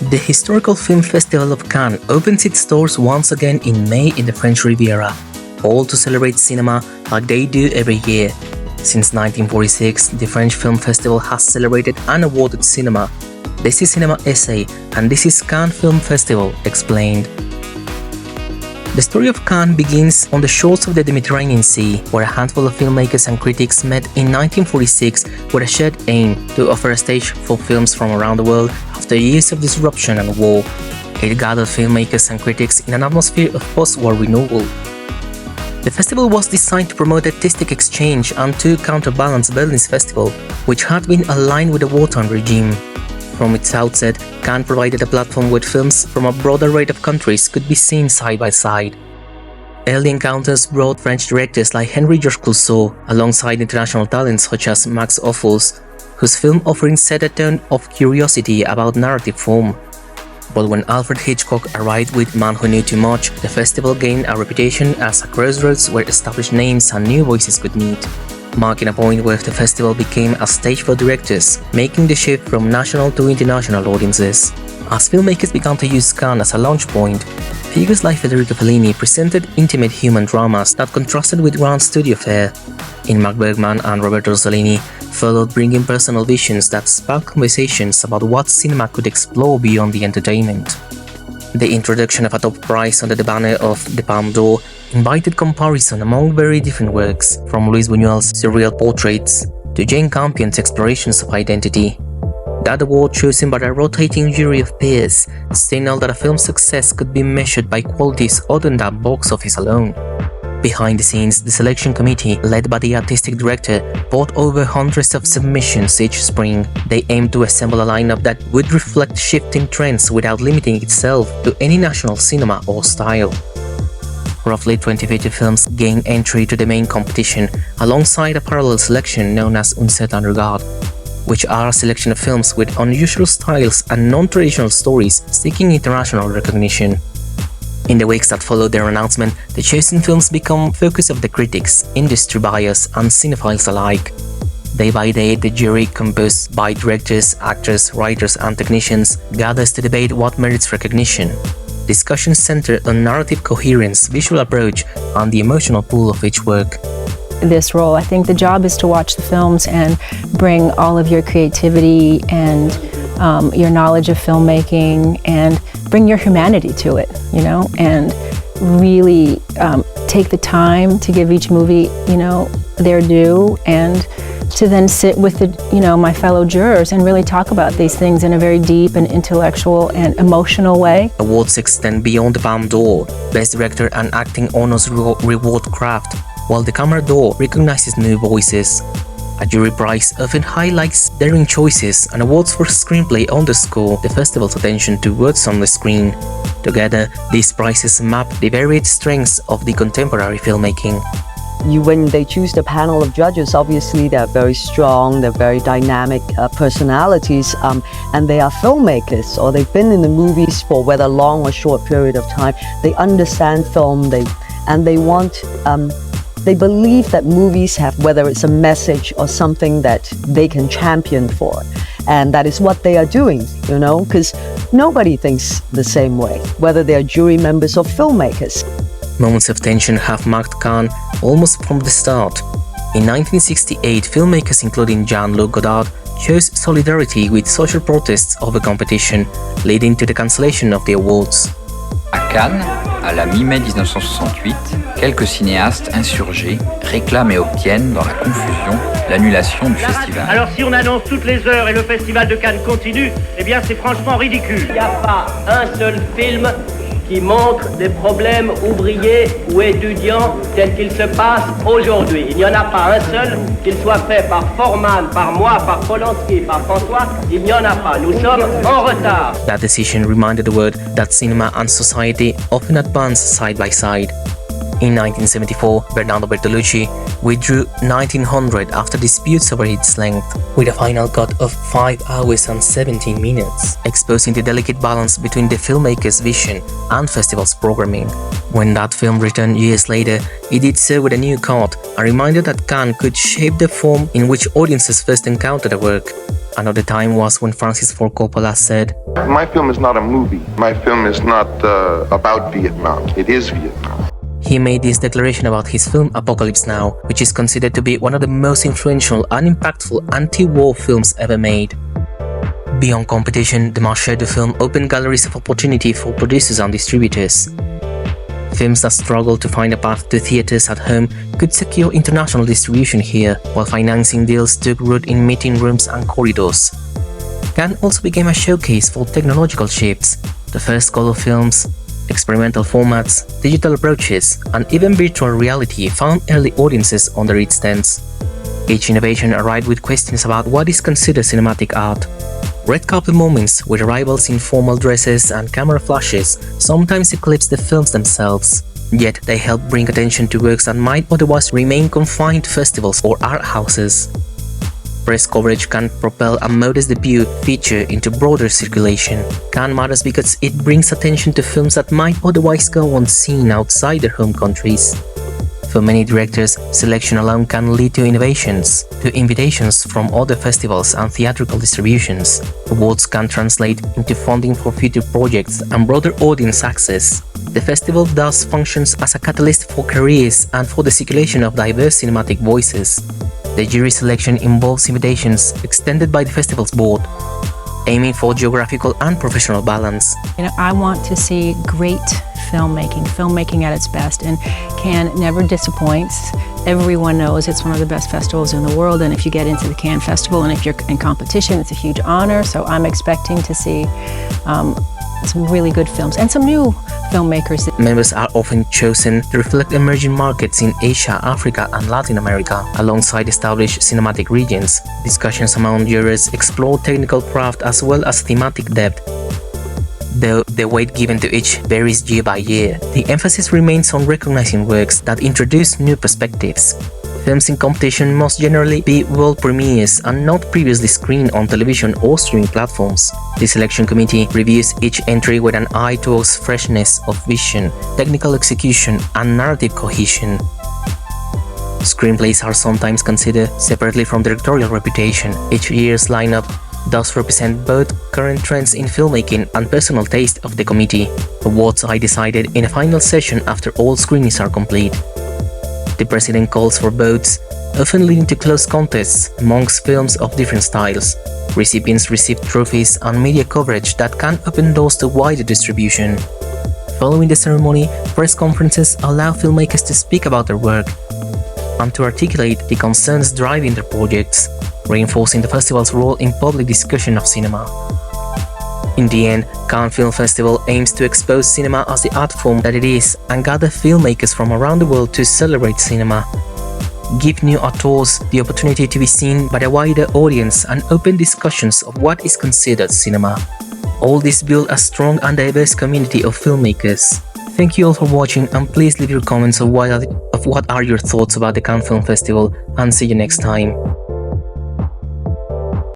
The historical film festival of Cannes opens its doors once again in May in the French Riviera, all to celebrate cinema like they do every year. Since 1946, the French Film Festival has celebrated and awarded cinema. This is Cinema Essay, and this is Cannes Film Festival Explained. The story of Cannes begins on the shores of the Mediterranean Sea, where a handful of filmmakers and critics met in 1946 with a shared aim to offer a stage for films from around the world after years of disruption and war. It gathered filmmakers and critics in an atmosphere of post-war renewal. The festival was designed to promote artistic exchange and to counterbalance Berlin's festival, which had been aligned with the wartime regime. From its outset, Cannes provided a platform where films from a broad array of countries could be seen side by side. Early encounters brought French directors like Henri-Georges Clouzot, alongside international talents such as Max Ophuls, whose film offerings set a tone of curiosity about narrative form. But when Alfred Hitchcock arrived with Man Who Knew Too Much, the festival gained a reputation as a crossroads where established names and new voices could meet, marking a point where the festival became a stage for directors, making the shift from national to international audiences. As filmmakers began to use Cannes as a launch point, figures like Federico Fellini presented intimate human dramas that contrasted with grand studio fare. Ingmar Bergman and Roberto Rossellini followed, bringing personal visions that sparked conversations about what cinema could explore beyond the entertainment. The introduction of a top prize under the banner of the Palme d'Or invited comparison among very different works, from Luis Buñuel's surreal portraits to Jane Campion's explorations of identity. That award, chosen by a rotating jury of peers, signaled that a film's success could be measured by qualities other than that box office alone. Behind the scenes, the selection committee, led by the artistic director, brought over hundreds of submissions each spring. They aimed to assemble a lineup that would reflect shifting trends without limiting itself to any national cinema or style. Roughly 20 films gained entry to the main competition, alongside a parallel selection known as Un Certain Regard, which are a selection of films with unusual styles and non-traditional stories seeking international recognition. In the weeks that followed their announcement, the chosen films become focus of the critics, industry buyers, and cinephiles alike. Day by day, the jury, composed by directors, actors, writers, and technicians, gathers to debate what merits recognition. Discussions center on narrative coherence, visual approach, and the emotional pull of each work. This role, I think the job is to watch the films and bring all of your creativity and your knowledge of filmmaking and bring your humanity to it, and really take the time to give each movie, their due, and to then sit with my fellow jurors and really talk about these things in a very deep and intellectual and emotional way. Awards extend beyond the Palme d'Or. Best Director and Acting honors reward craft, while the Camera d'Or recognizes new voices. A jury prize often highlights daring choices, and awards for screenplay underscore the festival's attention to words on the screen. Together, these prizes map the varied strengths of the contemporary filmmaking. When they choose the panel of judges, obviously they're very strong, they're very dynamic personalities, and they are filmmakers, or they've been in the movies for whether long or short period of time. They understand film, they believe that movies have, whether it's a message or something that they can champion for. And that is what they are doing, because nobody thinks the same way, whether they are jury members or filmmakers. Moments of tension have marked Cannes almost from the start. In 1968, filmmakers including Jean-Luc Godard chose solidarity with social protests over competition, leading to the cancellation of the awards. À Cannes, à la mi-mai 1968, quelques cinéastes insurgés réclament et obtiennent, dans la confusion, l'annulation du festival. Alors si on annonce toutes les heures et le festival de Cannes continue, eh bien c'est franchement ridicule. Il n'y a pas un seul film qui montre des problèmes ouvriers ou étudiants tels qu'ils se passent aujourd'hui. Il n'y en a pas un seul, qu'il soit fait par Forman, par moi, par Polanski, par François, il n'y en a pas. Nous sommes en retard. That decision reminded the world that cinema and society often advance side by side. In 1974, Bernardo Bertolucci withdrew 1900 after disputes over its length, with a final cut of 5 hours and 17 minutes, exposing the delicate balance between the filmmaker's vision and festival's programming. When that film returned years later, it did so with a new cut, a reminder that Cannes could shape the form in which audiences first encountered the work. Another time was when Francis Ford Coppola said, "My film is not a movie. My film is not about Vietnam. It is Vietnam." He made this declaration about his film Apocalypse Now, which is considered to be one of the most influential and impactful anti-war films ever made. Beyond competition, the Marché Du Film opened galleries of opportunity for producers and distributors. Films that struggled to find a path to theaters at home could secure international distribution here, while financing deals took root in meeting rooms and corridors. Cannes also became a showcase for technological shifts. The first color films, experimental formats, digital approaches, and even virtual reality found early audiences under its tents. Each innovation arrived with questions about what is considered cinematic art. Red carpet moments with arrivals in formal dresses and camera flashes sometimes eclipse the films themselves, yet they help bring attention to works that might otherwise remain confined to festivals or art houses. Press coverage can propel a modest debut feature into broader circulation. Cannes matters because it brings attention to films that might otherwise go unseen outside their home countries. For many directors, selection alone can lead to innovations, to invitations from other festivals and theatrical distributions. Awards can translate into funding for future projects and broader audience access. The festival thus functions as a catalyst for careers and for the circulation of diverse cinematic voices. The jury selection involves invitations extended by the festival's board, aiming for geographical and professional balance. I want to see great filmmaking at its best, and Cannes never disappoints. Everyone knows it's one of the best festivals in the world, and if you get into the Cannes Festival and if you're in competition, it's a huge honor. So I'm expecting to see some really good films and some new filmmakers. Members are often chosen to reflect emerging markets in Asia, Africa, and Latin America, alongside established cinematic regions. Discussions among jurors explore technical craft as well as thematic depth. Though the weight given to each varies year by year, the emphasis remains on recognizing works that introduce new perspectives. Films in competition must generally be world premieres and not previously screened on television or streaming platforms. The selection committee reviews each entry with an eye towards freshness of vision, technical execution, and narrative cohesion. Screenplays are sometimes considered separately from directorial reputation. Each year's lineup thus represent both current trends in filmmaking and personal taste of the committee. Awards are decided in a final session after all screenings are complete. The president calls for votes, often leading to close contests amongst films of different styles. Recipients receive trophies and media coverage that can open doors to wider distribution. Following the ceremony, press conferences allow filmmakers to speak about their work and to articulate the concerns driving their projects, reinforcing the festival's role in public discussion of cinema. In the end, Cannes Film Festival aims to expose cinema as the art form that it is and gather filmmakers from around the world to celebrate cinema. Give new auteurs the opportunity to be seen by a wider audience and open discussions of what is considered cinema. All this build a strong and diverse community of filmmakers. Thank you all for watching, and please leave your comments of what are your thoughts about the Cannes Film Festival, and see you next time.